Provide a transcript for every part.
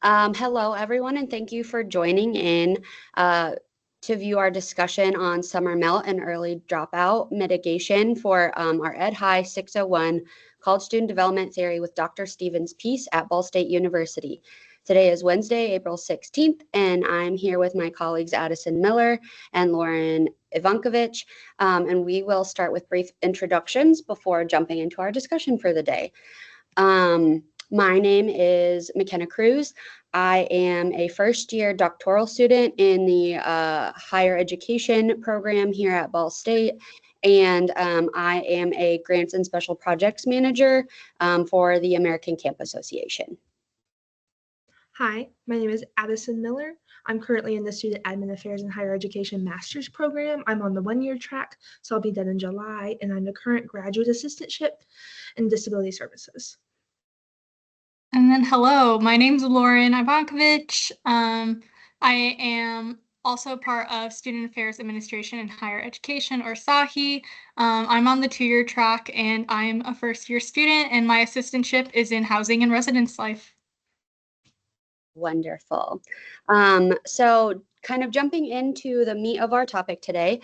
Hello, everyone, and thank you for joining in to view our discussion on summer melt and early dropout mitigation for our EDHI 601 College Student Development Theory with Dr. Stevens Peace at Ball State University. Today is Wednesday, April 16th, and I'm here with my colleagues Addison Miller and Lauren Ivankovich, and we will start with brief introductions before jumping into our discussion for the day. My name is McKenna Cruz. I am a first-year doctoral student in the higher education program here at Ball State, and I am a grants and special projects manager for the American Camp Association. Hi, my name is Addison Miller. I'm currently in the Student Admin Affairs and Higher Education Master's Program. I'm on the one-year track, so I'll be done in July, and I'm the current graduate assistantship in disability services. And then hello, my name's Lauren Ivankovich. I am also part of Student Affairs Administration and Higher Education, or SAHI. I'm on the two-year track, and I'm a first-year student, and my assistantship is in housing and residence life. Wonderful. So kind of jumping into the meat of our topic today,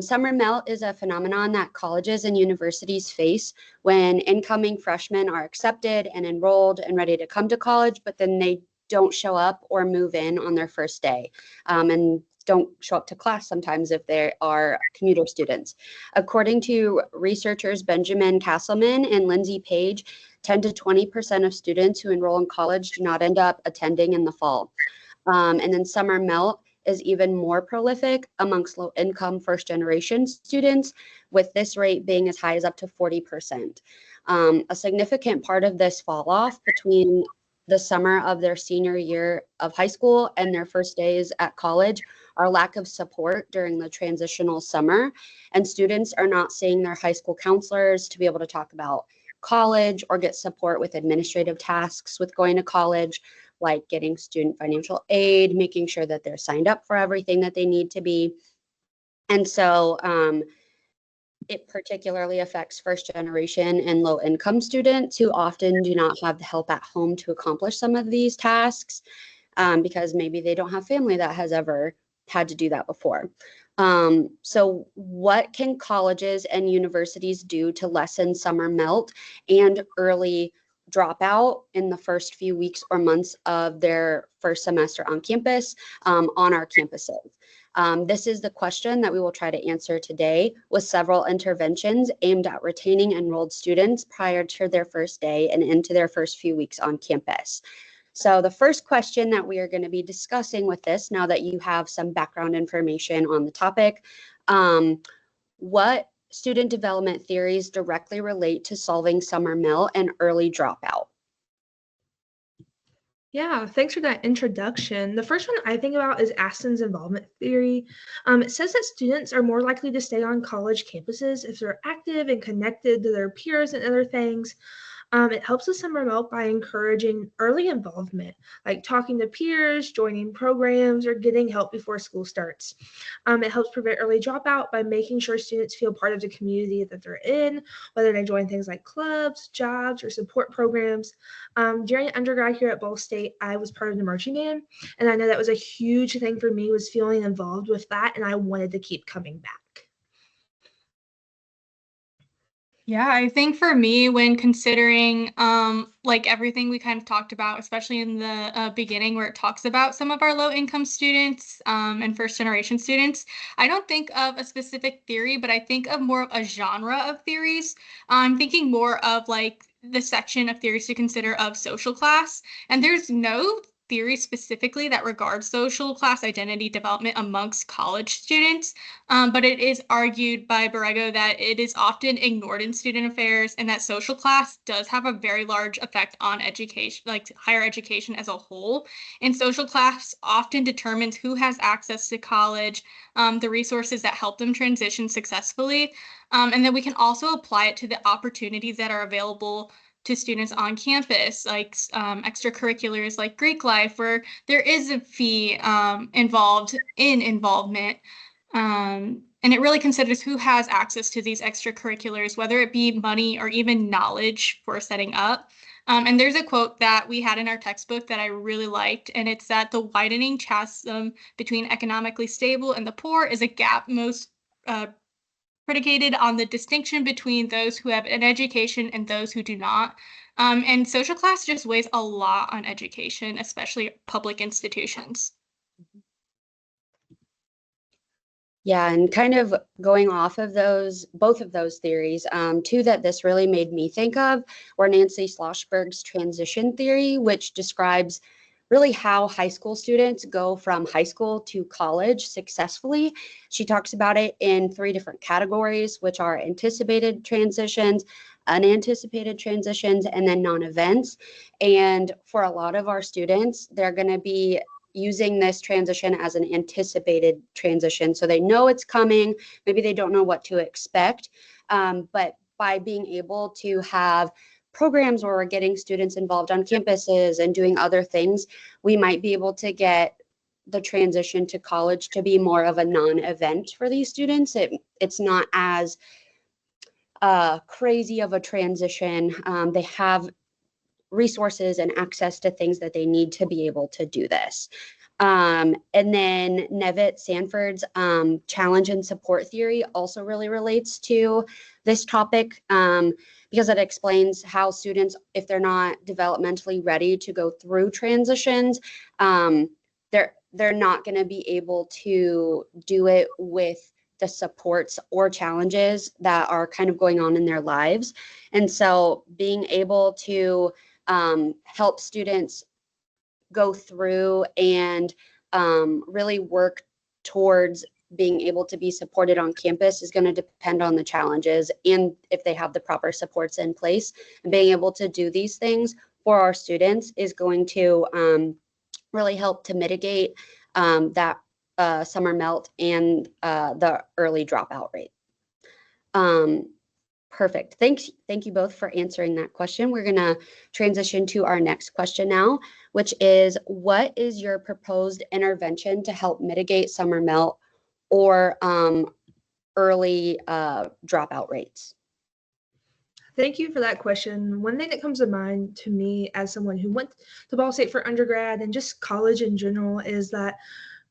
summer melt is a phenomenon that colleges and universities face when incoming freshmen are accepted and enrolled and ready to come to college, but then they don't show up or move in on their first day, and don't show up to class sometimes if they are commuter students. According to researchers Benjamin Castleman and Lindsay Page, 10 to 20% of students who enroll in college do not end up attending in the fall. And then summer melt is even more prolific amongst low-income first-generation students, with this rate being as high as up to 40%. A significant part of this fall-off between the summer of their senior year of high school and their first days at college are lack of support during the transitional summer, and students are not seeing their high school counselors to be able to talk about college or get support with administrative tasks with going to college, like getting student financial aid, making sure that they're signed up for everything that they need to be. And so it particularly affects first generation and low income students who often do not have the help at home to accomplish some of these tasks because maybe they don't have family that has ever had to do that before. So what can colleges and universities do to lessen summer melt and early dropout in the first few weeks or months of their first semester on campus, on our campuses? This is the question that we will try to answer today with several interventions aimed at retaining enrolled students prior to their first day and into their first few weeks on campus. So the first question that we are going to be discussing with this, now that you have some background information on the topic, what student development theories directly relate to solving summer melt and early dropout? Yeah, thanks for that introduction. The first one I think about is Addison's involvement theory. It says that students are more likely to stay on college campuses if they're active and connected to their peers and other things. It helps the summer melt by encouraging early involvement, like talking to peers, joining programs, or getting help before school starts. It helps prevent early dropout by making sure students feel part of the community that they're in, whether they join things like clubs, jobs, or support programs. During undergrad here at Ball State, I was part of the marching band, and I know that was a huge thing for me, was feeling involved with that, and I wanted to keep coming back. Yeah, I think for me, when considering like everything we kind of talked about, especially in the beginning where it talks about some of our low-income students and first-generation students, I don't think of a specific theory, but I think of more of a genre of theories. I'm thinking more of like the section of theories to consider of social class, and there's no theory specifically that regards social class identity development amongst college students. But it is argued by Borrego that it is often ignored in student affairs and that social class does have a very large effect on education, like higher education as a whole. And social class often determines who has access to college, the resources that help them transition successfully. And then we can also apply it to the opportunities that are available to students on campus, like extracurriculars like Greek life, where there is a fee involved in involvement. And it really considers who has access to these extracurriculars, whether it be money or even knowledge for setting up. And there's a quote that we had in our textbook that I really liked, and it's that the widening chasm between economically stable and the poor is a gap most predicated on the distinction between those who have an education and those who do not. And social class just weighs a lot on education, especially public institutions. Yeah, and kind of going off of both of those theories, two that this really made me think of were Nancy Schlossberg's transition theory, which describes really how high school students go from high school to college successfully. She talks about it in 3 different categories, which are anticipated transitions, unanticipated transitions, and then non-events. And for a lot of our students, they're going to be using this transition as an anticipated transition. So they know it's coming. Maybe they don't know what to expect. But by being able to have programs where we're getting students involved on campuses and doing other things, we might be able to get the transition to college to be more of a non-event for these students. It's not as crazy of a transition. They have resources and access to things that they need to be able to do this. And then Nevitt Sanford's challenge and support theory also really relates to this topic because it explains how students, if they're not developmentally ready to go through transitions, they're not going to be able to do it with the supports or challenges that are kind of going on in their lives. And so being able to help students go through and really work towards being able to be supported on campus is going to depend on the challenges and if they have the proper supports in place. And being able to do these things for our students is going to really help to mitigate that summer melt and the early dropout rate. Perfect. Thank you both for answering that question. We're going to transition to our next question now, which is, what is your proposed intervention to help mitigate summer melt or early dropout rates? Thank you for that question. One thing that comes to mind to me as someone who went to Ball State for undergrad and just college in general is that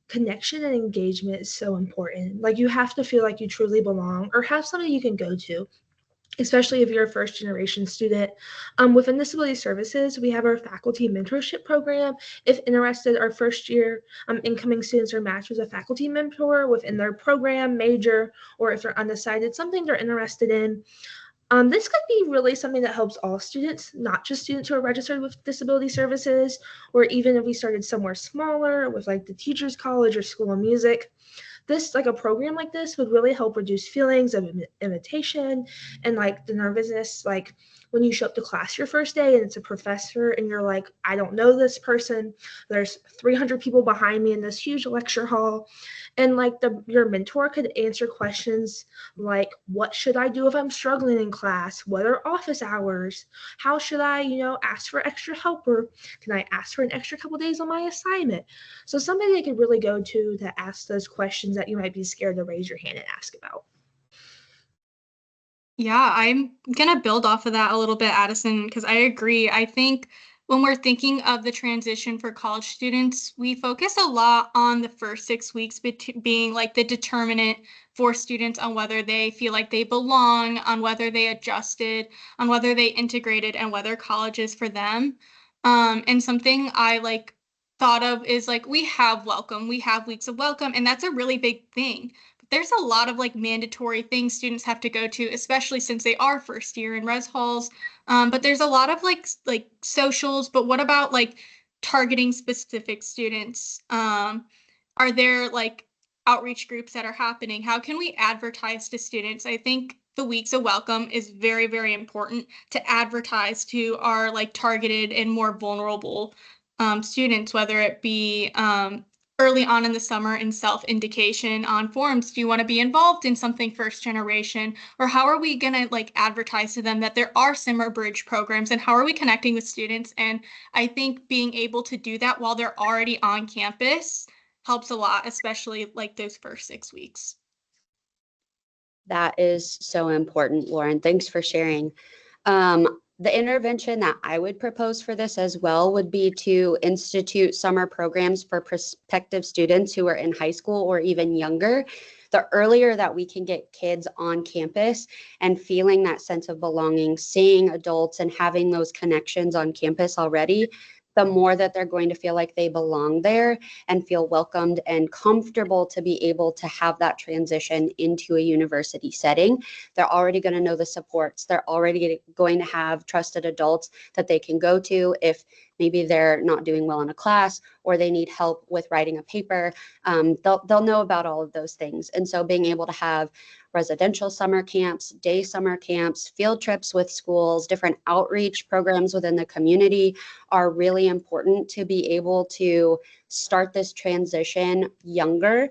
connection and engagement is so important. Like, you have to feel like you truly belong or have somebody you can go to, especially if you're a first generation student. Within Disability Services, we have our faculty mentorship program. If interested, our first year incoming students are matched with a faculty mentor within their program, major, or if they're undecided, something they're interested in. This could be really something that helps all students, not just students who are registered with Disability Services, or even if we started somewhere smaller with like the Teachers College or School of Music. This, like a program like this, would really help reduce feelings of imitation and like the nervousness, like when you show up to class your first day and it's a professor and you're like, I don't know this person, there's 300 people behind me in this huge lecture hall, and like your mentor could answer questions like, what should I do if I'm struggling in class? What are office hours? How should I, ask for extra help, or can I ask for an extra couple days on my assignment? So somebody they could really go to ask those questions that you might be scared to raise your hand and ask about. Yeah, I'm going to build off of that a little bit, Addison, because I agree. I think when we're thinking of the transition for college students, we focus a lot on the first 6 weeks being like the determinant for students on whether they feel like they belong, on whether they adjusted, on whether they integrated, and whether college is for them. And something I thought of is we have welcome, we have weeks of welcome, and that's a really big thing. There's a lot of mandatory things students have to go to, especially since they are first year in res halls. But there's a lot of like socials. But what about targeting specific students? Are there outreach groups that are happening? How can we advertise to students? I think the weeks of welcome is very, very important to advertise to our targeted and more vulnerable students, whether it be early on in the summer in self-indication on forums. Do you want to be involved in something first generation? Or how are we going to advertise to them that there are summer bridge programs, and how are we connecting with students? And I think being able to do that while they're already on campus helps a lot, especially those first 6 weeks. That is so important, Lauren. Thanks for sharing. The intervention that I would propose for this as well would be to institute summer programs for prospective students who are in high school or even younger. The earlier that we can get kids on campus and feeling that sense of belonging, seeing adults and having those connections on campus already, the more that they're going to feel like they belong there and feel welcomed and comfortable to be able to have that transition into a university setting. They're already going to know the supports. They're already going to have trusted adults that they can go to if maybe they're not doing well in a class or they need help with writing a paper. They'll know about all of those things. And so being able to have residential summer camps, day summer camps, field trips with schools, different outreach programs within the community are really important to be able to start this transition younger,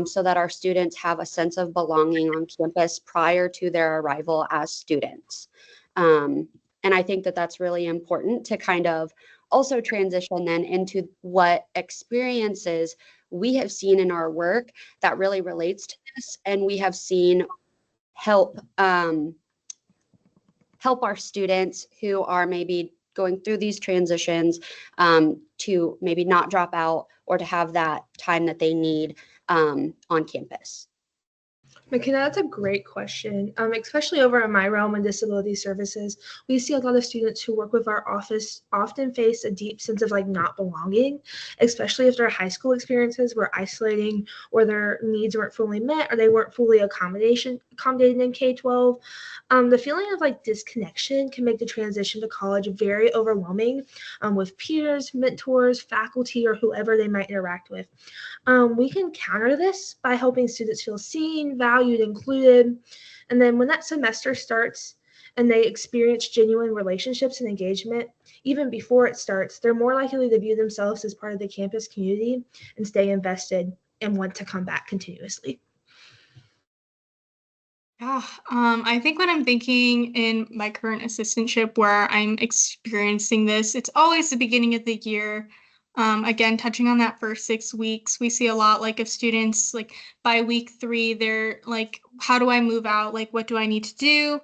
so that our students have a sense of belonging on campus prior to their arrival as students. And I think that that's really important to kind of also transition then into what experiences we have seen in our work that really relates to this, and we have seen help help our students who are maybe going through these transitions, to maybe not drop out or to have that time that they need on campus. McKenna, that's a great question. Especially over in my realm in disability services, we see a lot of students who work with our office often face a deep sense of like not belonging, especially if their high school experiences were isolating or their needs weren't fully met or they weren't fully accommodated in K-12. The feeling of like disconnection can make the transition to college very overwhelming, with peers, mentors, faculty, or whoever they might interact with. We can counter this by helping students feel seen, valued, included. And then when that semester starts and they experience genuine relationships and engagement, even before it starts, they're more likely to view themselves as part of the campus community and stay invested and want to come back continuously. Yeah, I think when I'm thinking in my current assistantship where I'm experiencing this, it's always the beginning of the year. Again, touching on that first 6 weeks, we see a lot like of students like by week 3, they're like, how do I move out? Like, what do I need to do?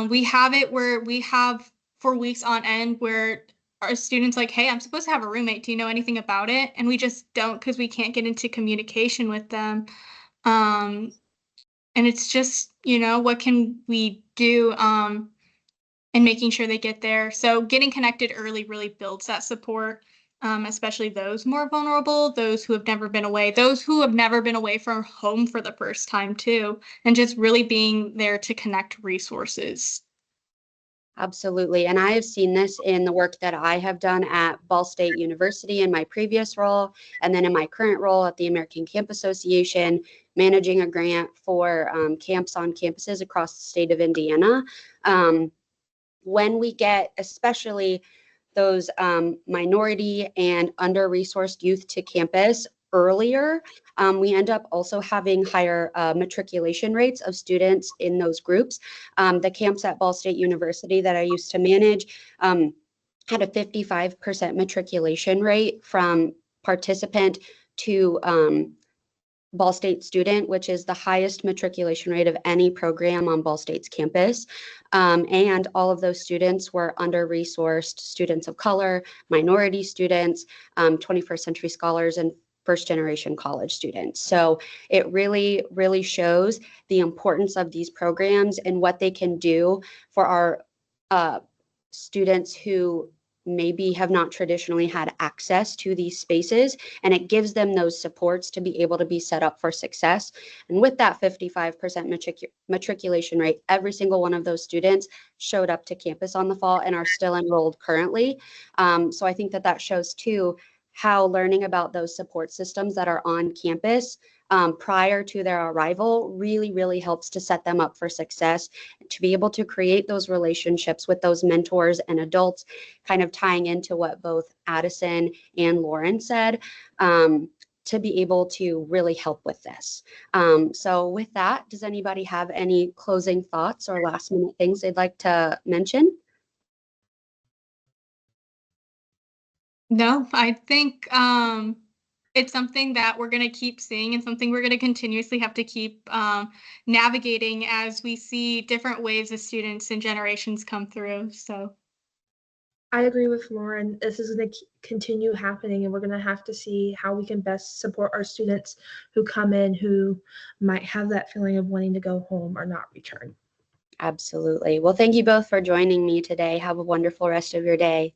We have it where we have for weeks on end where our students like, hey, I'm supposed to have a roommate. Do you know anything about it? And we just don't because we can't get into communication with them. Um, and it's just, what can we do in making sure they get there? So getting connected early really builds that support, especially those more vulnerable, those who have never been away, those who have never been away from home for the first time too, and just really being there to connect resources. Absolutely. And I have seen this in the work that I have done at Ball State University in my previous role, and then in my current role at the American Camp Association, managing a grant for camps on campuses across the state of Indiana. When we get, especially those minority and under-resourced youth to campus earlier, we end up also having higher matriculation rates of students in those groups. The camps at Ball State University that I used to manage had a 55% matriculation rate from participant to Ball State student, which is the highest matriculation rate of any program on Ball State's campus. And all of those students were under-resourced students of color, minority students, 21st century scholars, and first generation college students. So it really, really shows the importance of these programs and what they can do for our students who maybe have not traditionally had access to these spaces, and it gives them those supports to be able to be set up for success. And with that 55% matriculation rate, every single one of those students showed up to campus on the fall and are still enrolled currently. So I think that that shows too how learning about those support systems that are on campus prior to their arrival really, really helps to set them up for success, to be able to create those relationships with those mentors and adults, kind of tying into what both Addison and Lauren said, to be able to really help with this. So with that, does anybody have any closing thoughts or last minute things they'd like to mention? No, I think it's something that we're going to keep seeing and something we're going to continuously have to keep navigating as we see different waves of students and generations come through. So I agree with Lauren. This is going to continue happening, and we're going to have to see how we can best support our students who come in who might have that feeling of wanting to go home or not return. Absolutely. Well, thank you both for joining me today. Have a wonderful rest of your day.